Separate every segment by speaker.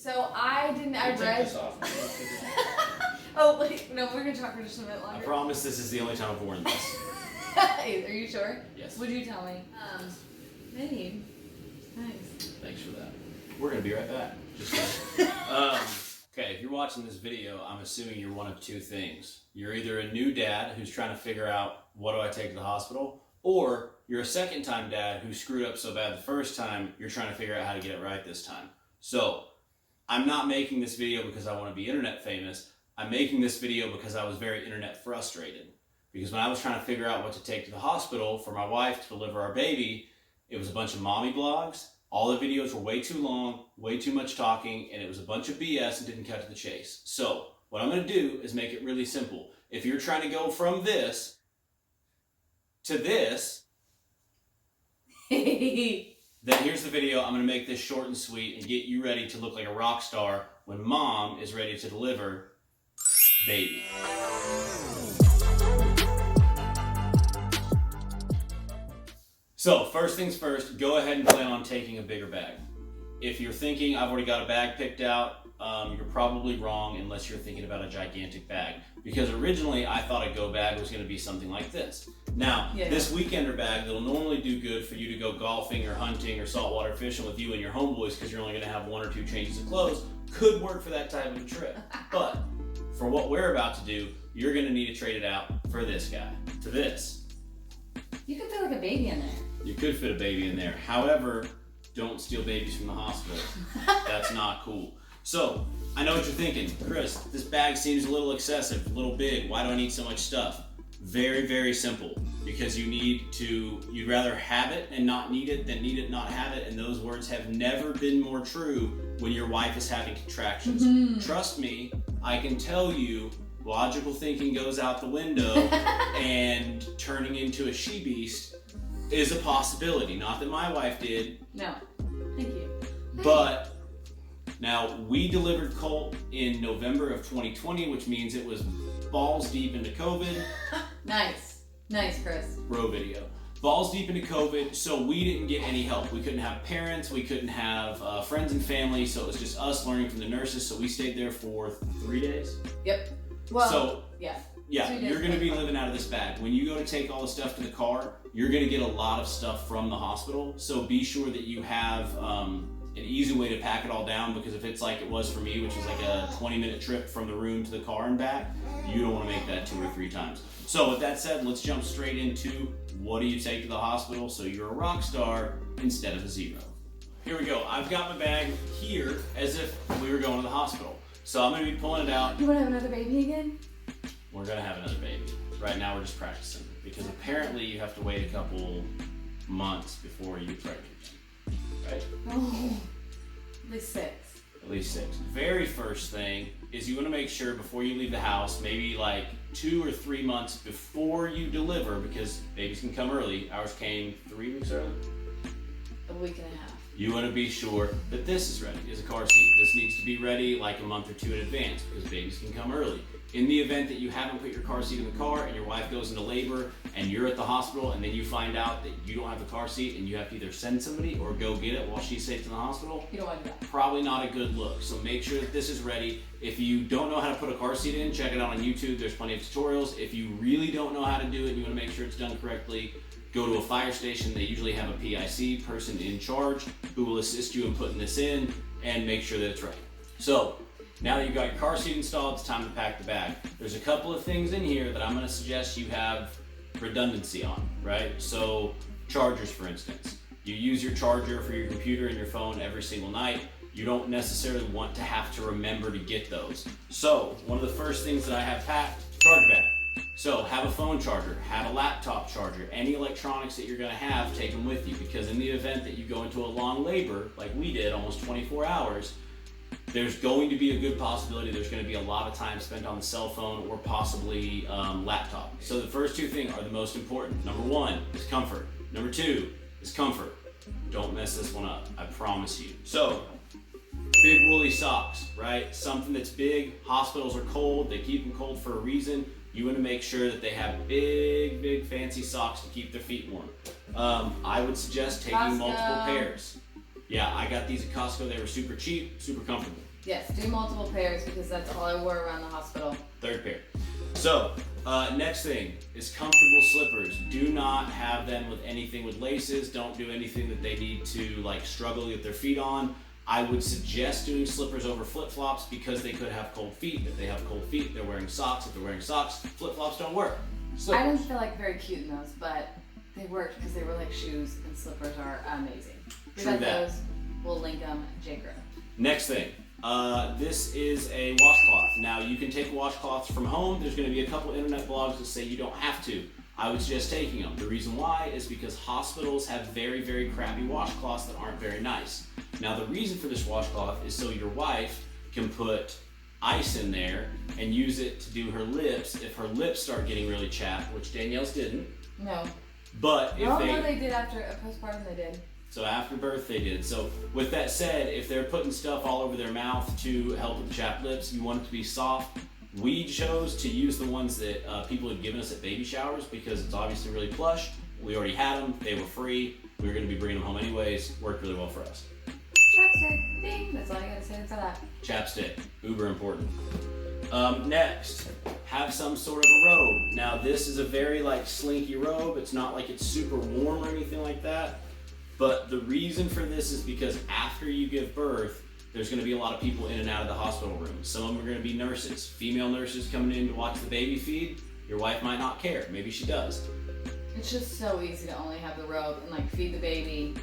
Speaker 1: So I didn't. I read.
Speaker 2: Take this off.
Speaker 1: Oh wait, no, we're gonna talk for just a minute longer.
Speaker 3: I promise this is the only time I've worn this.
Speaker 1: Hey, are you sure?
Speaker 3: Yes.
Speaker 1: Would you tell me? Babe. Nice.
Speaker 3: Thanks for that. We're gonna be right back. Just okay, if you're watching this video, I'm assuming you're one of two things. You're either a new dad who's trying to figure out what do I take to the hospital, or you're a second-time dad who screwed up so bad the first time, you're trying to figure out how to get it right this time. So, I'm not making this video because I want to be internet famous. I'm making this video because I was very internet frustrated. Because when I was trying to figure out what to take to the hospital for my wife to deliver our baby, it was a bunch of mommy blogs. All the videos were way too long, way too much talking, and it was a bunch of BS and didn't cut to the chase. So, what I'm going to do is make it really simple. If you're trying to go from this to this, then here's the video. I'm going to make this short and sweet and get you ready to look like a rock star when mom is ready to deliver baby. So first things first, go ahead and plan on taking a bigger bag. If you're thinking I've already got a bag picked out, you're probably wrong unless you're thinking about a gigantic bag. Because originally I thought a go bag was going to be something like this. Now, this weekender bag that'll normally do good for you to go golfing or hunting or saltwater fishing with you and your homeboys because you're only going to have 1 or 2 changes of clothes, could work for that type of a trip. But for what we're about to do, you're going to need to trade it out for this guy, to this.
Speaker 1: You could fit like a baby in there.
Speaker 3: You could fit a baby in there. However, don't steal babies from the hospital. That's not cool. So, I know what you're thinking. Chris, this bag seems a little excessive, a little big. Why do I need so much stuff? Very, very simple. Because you'd rather have it and not need it than need it and not have it. And those words have never been more true when your wife is having contractions. Mm-hmm. Trust me, I can tell you, logical thinking goes out the window and turning into a she-beast is a possibility. Not that my wife did.
Speaker 1: No, thank you.
Speaker 3: But now we delivered Colt in November of 2020, which means it was balls deep into COVID.
Speaker 1: Nice, Chris.
Speaker 3: Robe video. Balls deep into COVID, so we didn't get any help. We couldn't have parents, we couldn't have friends and family, so it was just us learning from the nurses. So we stayed there for 3 days.
Speaker 1: Yep. Well,
Speaker 3: so,
Speaker 1: yeah,
Speaker 3: you're going to be living out of this bag. When you go to take all the stuff to the car, you're going to get a lot of stuff from the hospital. So be sure that you have an easy way to pack it all down, because if it's like it was for me, which was like a 20-minute trip from the room to the car and back, you don't want to make that 2 or 3 times. So with that said, let's jump straight into what do you take to the hospital so you're a rock star instead of a zero. Here we go. I've got my bag here as if we were going to the hospital. So I'm going to be pulling it out.
Speaker 1: You want to have another baby again?
Speaker 3: We're going to have another baby. Right now we're just practicing, because apparently you have to wait a couple months before you're pregnant. Right?
Speaker 1: Oh, at least 6.
Speaker 3: At least 6. Very first thing is you want to make sure before you leave the house, maybe like 2 or 3 months before you deliver, because babies can come early. Ours came 3 weeks early.
Speaker 1: A week and a half.
Speaker 3: You want to be sure that this is ready, is a car seat. This needs to be ready like a month or 2 in advance, because babies can come early. In the event that you haven't put your car seat in the car and your wife goes into labor and you're at the hospital and then you find out that you don't have the car seat and you have to either send somebody or go get it while she's safe in the hospital,
Speaker 1: you don't want that.
Speaker 3: Probably not a good look. So make sure that this is ready. If you don't know how to put a car seat in, check it out on YouTube. There's plenty of tutorials. If you really don't know how to do it and you want to make sure it's done correctly, go to a fire station. They usually have a PIC person in charge who will assist you in putting this in and make sure that it's right. So now that you've got your car seat installed, it's time to pack the bag. There's a couple of things in here that I'm going to suggest you have redundancy on, right? So chargers, for instance. You use your charger for your computer and your phone every single night. You don't necessarily want to have to remember to get those. So one of the first things that I have packed, charge bag. So have a phone charger, have a laptop charger, any electronics that you're going to have, take them with you, because in the event that you go into a long labor, like we did, almost 24 hours, there's going to be a good possibility there's going to be a lot of time spent on the cell phone or possibly laptop. So the first 2 things are the most important. Number 1 is comfort. Number 2 is comfort. Don't mess this one up, I promise you. So, big woolly socks, right? Something that's big. Hospitals are cold, they keep them cold for a reason. You want to make sure that they have big fancy socks to keep their feet warm. I would suggest taking multiple pairs. Yeah, I got these at Costco. They were super cheap, super comfortable.
Speaker 1: Yes, do multiple pairs because that's all I wore around the hospital.
Speaker 3: Third pair. So, next thing is comfortable slippers. Do not have them with anything with laces. Don't do anything that they need to like struggle to get their feet on. I would suggest doing slippers over flip-flops because they could have cold feet. If they have cold feet, they're wearing socks. If they're wearing socks, flip-flops don't work. Slippers.
Speaker 1: I didn't feel like very cute in those, but they worked because they were like shoes, and slippers are amazing. We got those. We'll link them. JCrew.
Speaker 3: Next thing. This is a washcloth. Now you can take washcloths from home. There's going to be a couple internet blogs that say you don't have to. I would suggest taking them. The reason why is because hospitals have very, very crappy washcloths that aren't very nice. Now the reason for this washcloth is so your wife can put ice in there and use it to do her lips if her lips start getting really chapped, which Danielle's didn't.
Speaker 1: No.
Speaker 3: But if
Speaker 1: no, they did after a postpartum. They did.
Speaker 3: So after birth they did. So with that said, if they're putting stuff all over their mouth to help with the chapped lips, you want it to be soft. We chose to use the ones that people had given us at baby showers because it's obviously really plush. We already had them. They were free. We were going to be bringing them home anyways. Worked really well for us.
Speaker 1: Chapstick. Ding. That's all I got to say for that.
Speaker 3: Chapstick. Uber important. Next, have some sort of a robe. Now this is a very like slinky robe. It's not like it's super warm or anything like that. But the reason for this is because after you give birth, there's going to be a lot of people in and out of the hospital room. Some of them are going to be nurses, female nurses coming in to watch the baby feed. Your wife might not care. Maybe she does.
Speaker 1: It's just so easy to only have the robe and like feed the baby.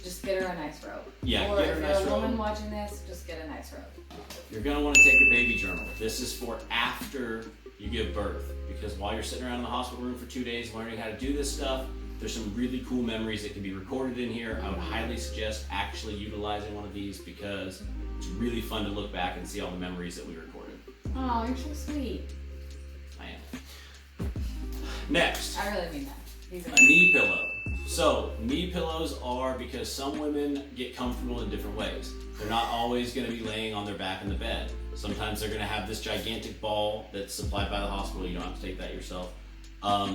Speaker 1: Just get her a nice robe.
Speaker 3: Yeah,
Speaker 1: or
Speaker 3: get her
Speaker 1: if
Speaker 3: a
Speaker 1: you're
Speaker 3: nice
Speaker 1: a
Speaker 3: robe.
Speaker 1: woman watching this, just get a nice robe.
Speaker 3: You're going to want to take a baby journal. This is for after you give birth. Because while you're sitting around in the hospital room for 2 days learning how to do this stuff, there's some really cool memories that can be recorded in here. I would highly suggest actually utilizing one of these because it's really fun to look back and see all the memories that we recorded.
Speaker 1: Oh, you're so sweet.
Speaker 3: I am. Next.
Speaker 1: I really mean that. These are
Speaker 3: A knee pillow. So, knee pillows are because some women get comfortable in different ways. They're not always going to be laying on their back in the bed. Sometimes they're going to have this gigantic ball that's supplied by the hospital. You don't have to take that yourself.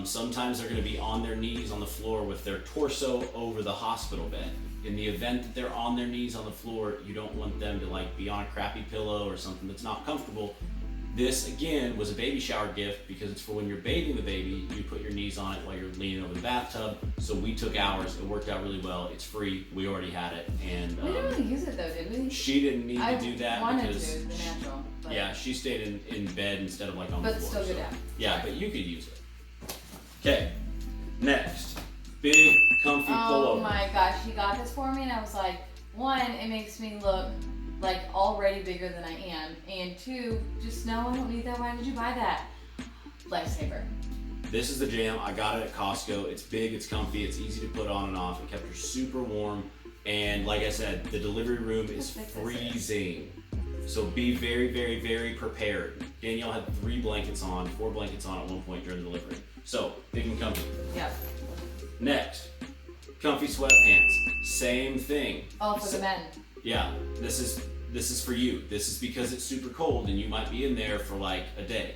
Speaker 3: Sometimes they're going to be on their knees on the floor with their torso over the hospital bed. In the event that they're on their knees on the floor, you don't want them to like be on a crappy pillow or something that's not comfortable. This again was a baby shower gift because it's for when you're bathing the baby, you put your knees on it while you're leaning over the bathtub. So we took ours. It worked out really well. It's free. We already had it, and
Speaker 1: we didn't really use it though, did we?
Speaker 3: she didn't need to do that
Speaker 1: wanted
Speaker 3: because
Speaker 1: to, the natural. But
Speaker 3: yeah, she stayed in bed instead of like on the
Speaker 1: but
Speaker 3: floor.
Speaker 1: still good out.
Speaker 3: Yeah, but you could use it. Okay, next, big comfy pullover.
Speaker 1: Oh my gosh, he got this for me and I was like, one, it makes me look like already bigger than I am, and two, just no, I don't need that. Why did you buy that? Lifesaver.
Speaker 3: This is the jam. I got it at Costco. It's big, it's comfy, it's easy to put on and off. It kept her super warm, and like I said, the delivery room is freezing. So be very, very, very prepared. Danielle had 4 blankets on at one point during the delivery. So, big and comfy.
Speaker 1: Yeah.
Speaker 3: Next, comfy sweatpants. Same thing.
Speaker 1: Oh, for the men.
Speaker 3: Yeah, this is for you. This is because it's super cold and you might be in there for like a day.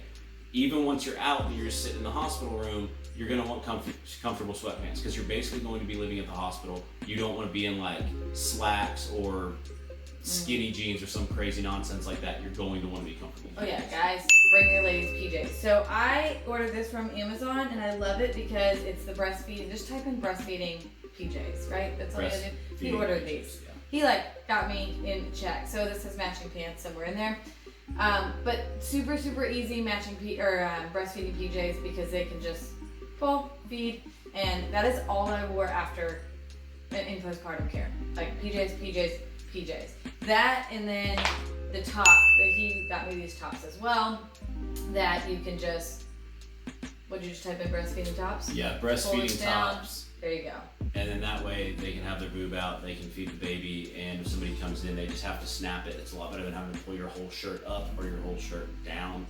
Speaker 3: Even once you're out and you're sitting in the hospital room, you're gonna want comfortable sweatpants because you're basically going to be living at the hospital. You don't want to be in like slacks or skinny jeans or some crazy nonsense like that. You're going to want to be comfortable.
Speaker 1: Oh yeah, guys, bring your ladies' PJs. So I ordered this from Amazon and I love it because it's the breastfeeding. Just type in breastfeeding PJs, right? That's all you gotta do. He ordered these.
Speaker 3: Yeah.
Speaker 1: He like got me in check. So this is matching pants somewhere in there. But super, super easy matching breastfeeding PJs because they can just pull, feed, and that is all I wore after in postpartum care. Like PJs. That, and then the top, that he got me these tops as well, that you can just, would you just type in breastfeeding tops?
Speaker 3: Yeah, breastfeeding tops.
Speaker 1: There you go.
Speaker 3: And then that way they can have their boob out, they can feed the baby, and if somebody comes in, they just have to snap it. It's a lot better than having to pull your whole shirt up or your whole shirt down.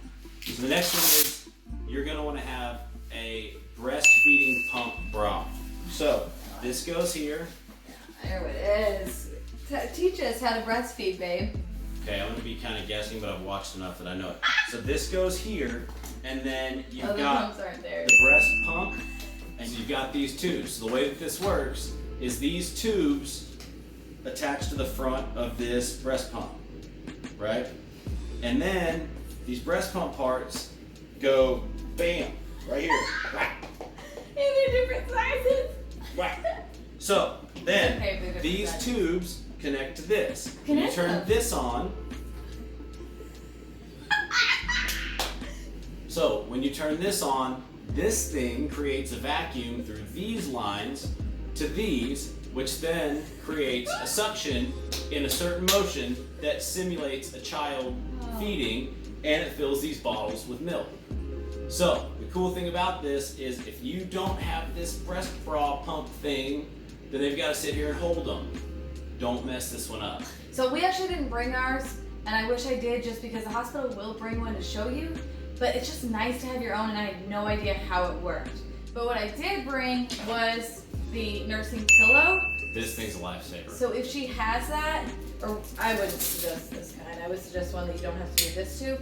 Speaker 3: So the next thing is, you're gonna wanna have a breastfeeding pump bra. So, this goes here.
Speaker 1: There it is. Teach us how to breastfeed, babe.
Speaker 3: Okay, I'm gonna be kind of guessing, but I've watched enough that I know it. So this goes here, and then you've
Speaker 1: the
Speaker 3: got
Speaker 1: pumps aren't there.
Speaker 3: the breast pump, and you've got these tubes. So the way that this works is these tubes attach to the front of this breast pump. right? And then these breast pump parts go bam, right here.
Speaker 1: And they're different sizes.
Speaker 3: So then
Speaker 1: Okay,
Speaker 3: these tubes connect to this. When you
Speaker 1: Connect
Speaker 3: turn
Speaker 1: them.
Speaker 3: this on, so when you turn this on, this thing creates a vacuum through these lines to these, which then creates a suction in a certain motion that simulates a child feeding, and it fills these bottles with milk. So the cool thing about this is if you don't have this breast bra pump thing, then they've got to sit here and hold them. Don't mess this one up.
Speaker 1: So we actually didn't bring ours, and I wish I did just because the hospital will bring one to show you, but it's just nice to have your own, and I had no idea how it worked. But what I did bring was the nursing pillow.
Speaker 3: This thing's a lifesaver.
Speaker 1: So if she has that, or I wouldn't suggest this kind, I would suggest one that you don't have to do this to.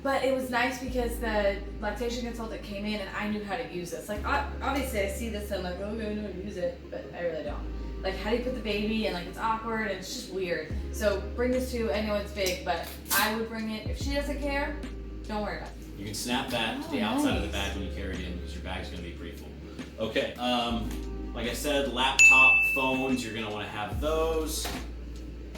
Speaker 1: But it was nice because the lactation consultant came in and I knew how to use this. Like, obviously I see this and I'm like, oh, I know how to use it, but I really don't. Like, how do you put the baby, and like it's awkward and it's just weird. So bring this to, I know it's big, but I would bring it. If she doesn't care, don't worry about it.
Speaker 3: You can snap that to the outside of the bag when you carry it in because your bag's gonna be pretty full. Okay, like I said, laptop, phones, you're gonna wanna have those.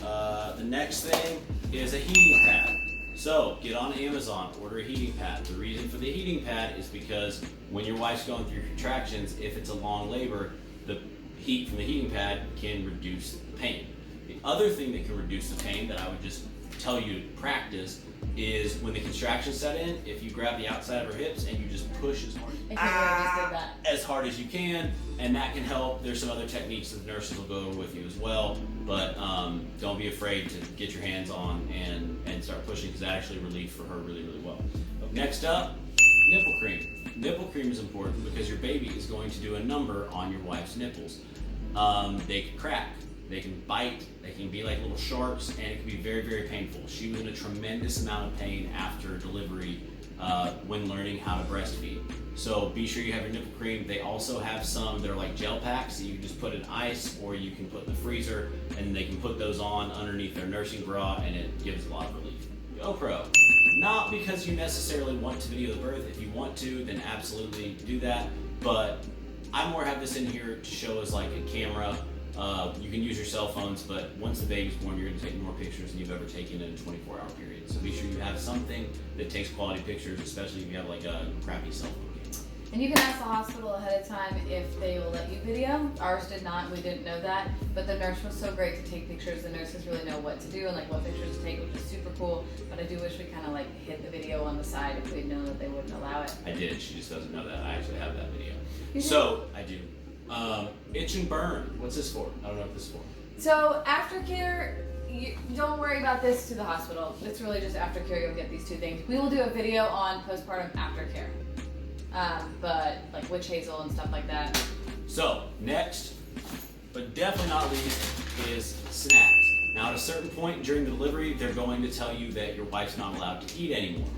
Speaker 3: The next thing is a heating pad. So get on Amazon, order a heating pad. The reason for the heating pad is because when your wife's going through contractions, if it's a long labor, the heat from the heating pad can reduce the pain. The other thing that can reduce the pain that I would just tell you to practice is when the contractions set in, if you grab the outside of her hips and you just push as hard as hard as you can, and that can help. There's some other techniques that the nurses will go over with you as well, but don't be afraid to get your hands on and start pushing, because that actually relieves for her really, really well. Next up, nipple cream. Nipple cream is important because your baby is going to do a number on your wife's nipples. They can crack, they can bite, they can be like little sharks, and it can be very, very painful. She was in a tremendous amount of pain after delivery when learning how to breastfeed. So be sure you have your nipple cream. They also have some that are like gel packs that you can just put in ice, or you can put in the freezer, and they can put those on underneath their nursing bra, and it gives a lot of relief. GoPro. Not because you necessarily want to video the birth. If you want to, then absolutely do that. But I more have this in here to show as like a camera. You can use your cell phones, but once the baby's born, you're going to take more pictures than you've ever taken in a 24-hour period. So be sure you have something that takes quality pictures, especially if you have like a crappy cell phone camera.
Speaker 1: And you can ask the hospital ahead of time if they will let you video. Ours did not, we didn't know that. But the nurse was so great to take pictures. The nurses really know what to do and like what pictures to take, which is super cool. But I do wish we kind of like hid the video on the side if we'd known that they wouldn't allow it.
Speaker 3: I did, she just doesn't know that. I actually have that video.
Speaker 1: You
Speaker 3: So, I do. Itch and burn. What's this for? I don't know what this is for.
Speaker 1: So aftercare, you don't worry about this to the hospital. It's really just aftercare. You'll get these two things. We will do a video on postpartum aftercare, but like witch hazel and stuff like that.
Speaker 3: So next, but definitely not least, is snacks. Now at a certain point during the delivery, they're going to tell you that your wife's not allowed to eat anymore.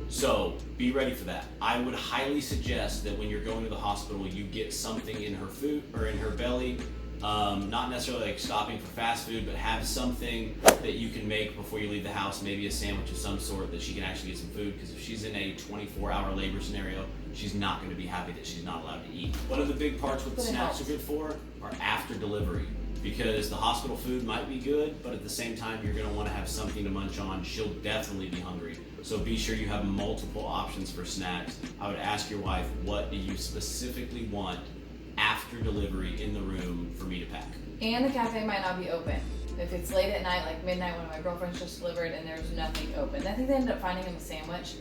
Speaker 3: So be ready for that. I would highly suggest that when you're going to the hospital, you get something in her food or in her belly. Not necessarily like stopping for fast food, but have something that you can make before you leave the house, maybe a sandwich of some sort that she can actually get some food, because if she's in a 24-hour labor scenario, she's not going to be happy that she's not allowed to eat. One of the big parts what the snacks are good for are after delivery, because the hospital food might be good, but at the same time you're going to want to have something to munch on. She'll definitely be hungry. So be sure you have multiple options for snacks. I would ask your wife, what do you specifically want after delivery in the room for me to pack?
Speaker 1: And the cafe might not be open. If it's late at night, like midnight, one of my girlfriends just delivered and there's nothing open. I think they ended up finding him a sandwich,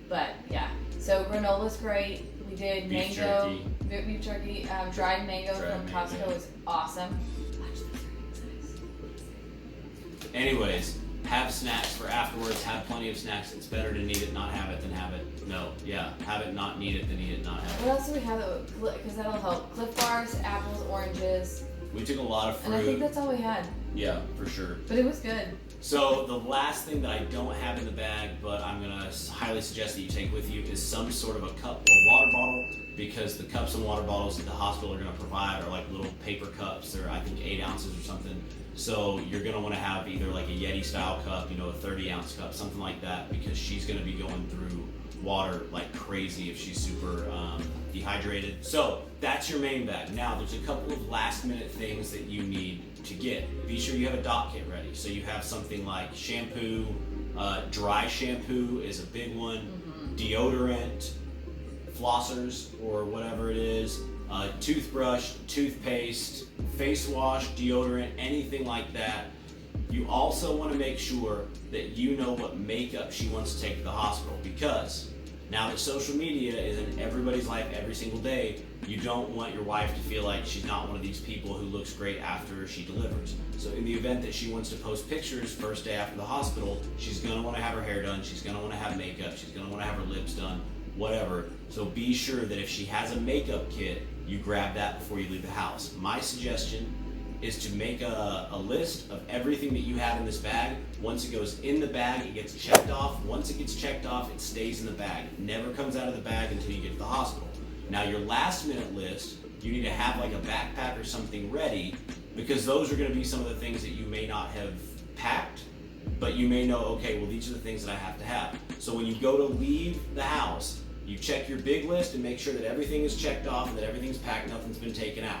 Speaker 1: but yeah. So granola's great. We did beef jerky, dried mango from Costco is awesome. Anyways,
Speaker 3: have snacks for afterwards. Have plenty of snacks. It's better to need it, not have it, than have it. No, yeah, have it, not need it, than need it, not have it.
Speaker 1: What else do we have? Because that'll help. Cliff Bars, apples, oranges.
Speaker 3: We took a lot of fruit.
Speaker 1: And I think that's all we had.
Speaker 3: Yeah, for sure.
Speaker 1: But it was good.
Speaker 3: So the last thing that I don't have in the bag, but I'm gonna highly suggest that you take with you is some sort of a cup or water bottle, because the cups and water bottles that the hospital are gonna provide are like little paper cups. They're, I think, 8 ounces or something. So you're gonna wanna have either like a Yeti style cup, you know, a 30-ounce cup, something like that, because she's gonna be going through water like crazy if she's super dehydrated. So that's your main bag. Now there's a couple of last minute things that you need to get. Be sure you have a dock kit ready. So you have something like shampoo, dry shampoo is a big one, deodorant, flossers or whatever it is, toothbrush, toothpaste, face wash, deodorant, anything like that. You also want to make sure that you know what makeup she wants to take to the hospital, because now that social media is in everybody's life every single day, you don't want your wife to feel like she's not one of these people who looks great after she delivers. So in the event that she wants to post pictures first day after the hospital, she's going to want to have her hair done, she's going to want to have makeup, she's going to want to have her lips done, whatever. So be sure that if she has a makeup kit, you grab that before you leave the house. My suggestion is to make a list of everything that you have in this bag. Once it goes in the bag, it gets checked off. Once it gets checked off, it stays in the bag. It never comes out of the bag until you get to the hospital. Now your last minute list, you need to have like a backpack or something ready, because those are gonna be some of the things that you may not have packed, but you may know, okay, well, these are the things that I have to have. So when you go to leave the house, you check your big list and make sure that everything is checked off and that everything's packed, nothing's been taken out.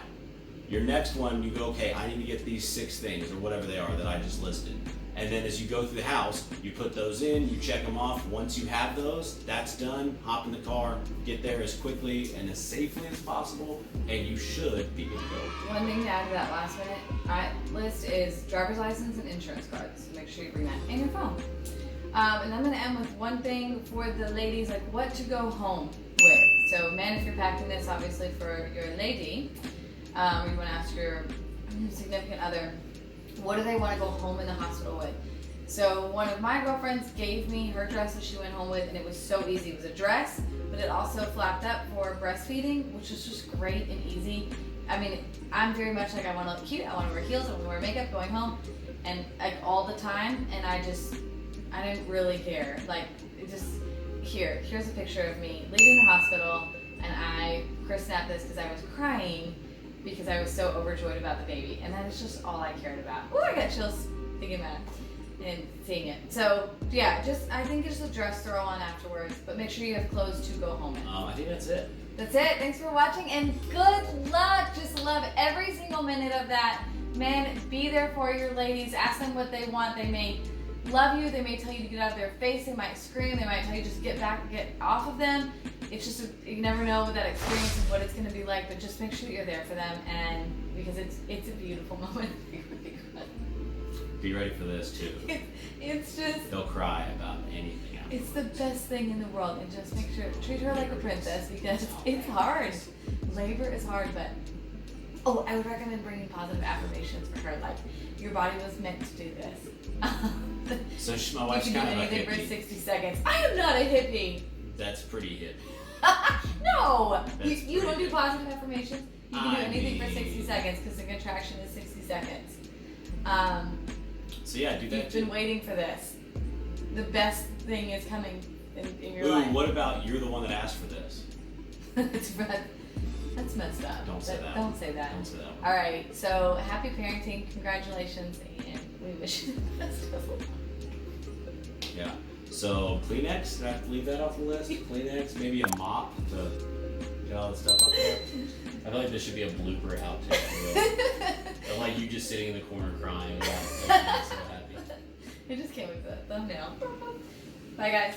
Speaker 3: Your next one, you go, okay, I need to get these 6 things or whatever they are that I just listed. And then as you go through the house, you put those in, you check them off. Once you have those, that's done. Hop in the car, get there as quickly and as safely as possible, and you should be good to go.
Speaker 1: One thing to add to that last minute list is driver's license and insurance cards. Make sure you bring that and your phone. And I'm gonna end with one thing for the ladies, like what to go home with. So men, if you're packing this, obviously for your lady, you wanna ask your significant other, what do they wanna go home in the hospital with? So one of my girlfriends gave me her dress that she went home with, and it was so easy. It was a dress, but it also flapped up for breastfeeding, which was just great and easy. I mean, I'm very much like, I wanna look cute, I wanna wear heels, I wanna wear makeup going home, and like all the time, and I didn't really care. Like, it just, here's a picture of me leaving the hospital, and Chris snapped this because I was crying because I was so overjoyed about the baby, and that is just all I cared about. Oh, I got chills thinking about it and seeing it. So yeah, I think just a dress throw on afterwards, but make sure you have clothes to go home in.
Speaker 3: I think that's it.
Speaker 1: That's it. Thanks for watching, and good luck. Just love every single minute of that. Man, be there for your ladies. Ask them what they want. They may love you. They may tell you to get out of their face. They might scream. They might tell you just get back, get off of them. It's just, you never know that experience and what it's going to be like, but just make sure you're there for them, and because it's a beautiful moment.
Speaker 3: Be ready for this too.
Speaker 1: It's just,
Speaker 3: they'll cry about anything.
Speaker 1: It's the best thing in the world, and just make sure, treat her like a princess, because it's hard. Labor is hard, but I would recommend bringing positive affirmations for her, like, your body was meant to do this.
Speaker 3: So my wife's
Speaker 1: you
Speaker 3: kind
Speaker 1: can
Speaker 3: of
Speaker 1: do
Speaker 3: a
Speaker 1: anything
Speaker 3: hippie.
Speaker 1: for 60 seconds. I am not a hippie.
Speaker 3: That's pretty hippie.
Speaker 1: No,
Speaker 3: That's
Speaker 1: you don't
Speaker 3: pretty
Speaker 1: do positive affirmations. You can do anything for 60
Speaker 3: mean-
Speaker 1: seconds, because the contraction is 60 seconds.
Speaker 3: So yeah, do that
Speaker 1: You've
Speaker 3: too.
Speaker 1: been waiting for this. The best thing is coming in your
Speaker 3: Ooh,
Speaker 1: life.
Speaker 3: what about you're the one that asked for this?
Speaker 1: That's messed up.
Speaker 3: Don't say that.
Speaker 1: Don't say that.
Speaker 3: Don't say that one.
Speaker 1: All right, so happy parenting, congratulations, and we wish you the best of luck.
Speaker 3: Yeah. So Kleenex, did I have to leave that off the list? Kleenex, maybe a mop to get all the stuff up there. I feel like this should be a blooper outtake. Of like you just sitting in the corner crying, like, so happy.
Speaker 1: It just came with the thumbnail. Bye guys.